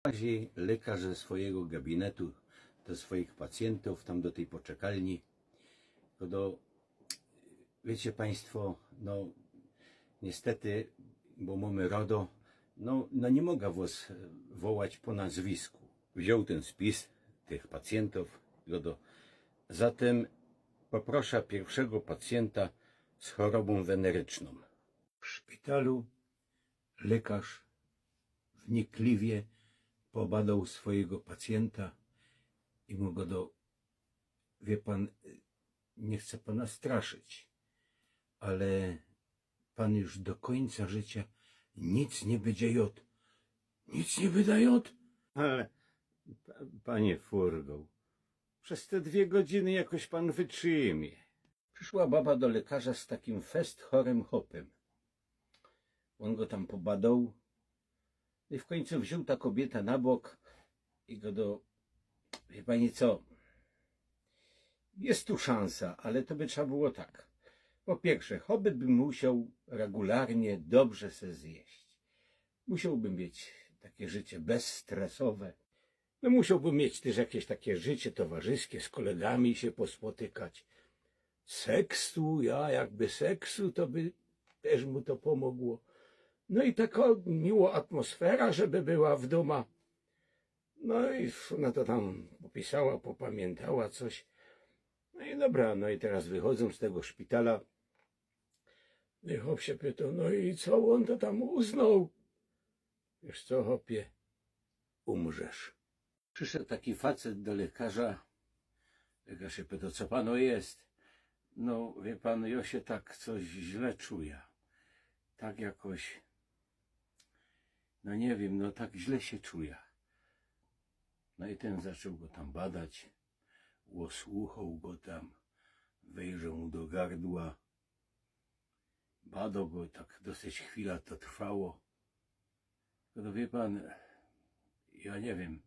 Prowadzi lekarz ze swojego gabinetu do swoich pacjentów, tam do tej poczekalni. Wiecie Państwo, no niestety, bo mamy RODO, no nie mogę was wołać po nazwisku. Wziął ten spis tych pacjentów. Zatem poproszę pierwszego pacjenta z chorobą weneryczną. W szpitalu lekarz wnikliwie pobadał swojego pacjenta i mu wie pan, nie chcę pana straszyć, ale pan już do końca życia nic nie będzie jadł. Nic nie będzie jadł? Ale, panie Furgo, przez te 2 godziny jakoś pan wytrzymie. Przyszła baba do lekarza z takim fest chorym hopem. On go tam pobadał i w końcu wziął ta kobieta na bok i wie pani co, jest tu szansa, ale to by trzeba było tak. Po pierwsze, hobby bym musiał regularnie dobrze se zjeść. Musiałbym mieć takie życie bezstresowe. No musiałbym mieć też jakieś takie życie towarzyskie, z kolegami się pospotykać. Seksu, jakby seksu, to by też mu to pomogło. No i taka miła atmosfera, żeby była w domu. No i ona to tam popisała, popamiętała coś. No i dobra, no i teraz wychodzą z tego szpitala. I chłop się pytał, no i co on to tam uznał? Wiesz co, chłopie, umrzesz. Przyszedł taki facet do lekarza. Lekarz się pytał, co panu jest? No wie pan, ja się tak coś źle czuję. Tak jakoś, no nie wiem, no tak źle się czuję. No i ten zaczął go tam badać. Osłuchał go tam, wejrzał mu do gardła. Badał go, tak dosyć chwila to trwało. No wie pan, ja nie wiem,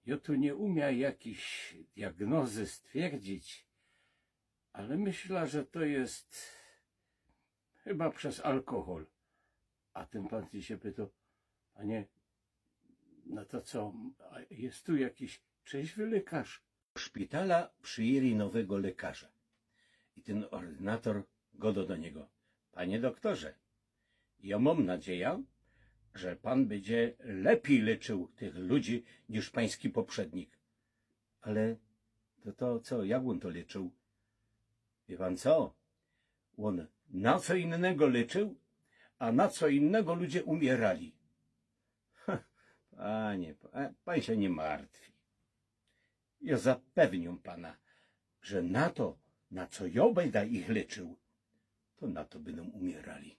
ja tu nie umiem jakiejś diagnozy stwierdzić, ale myślę, że to jest chyba przez alkohol. A ten pan się pytał, panie, no to co, jest tu jakiś trzeźwy lekarz? Do szpitala przyjęli nowego lekarza. I ten ordynator godo do niego, panie doktorze, ja mam nadzieję, że pan będzie lepiej leczył tych ludzi niż pański poprzednik. Ale to co, jak on to leczył? Wie pan co? On na co innego leczył, a na co innego ludzie umierali. Panie, pan się nie martwi. Ja zapewniam pana, że na to, na co ja będę ich leczył, to na to będą umierali.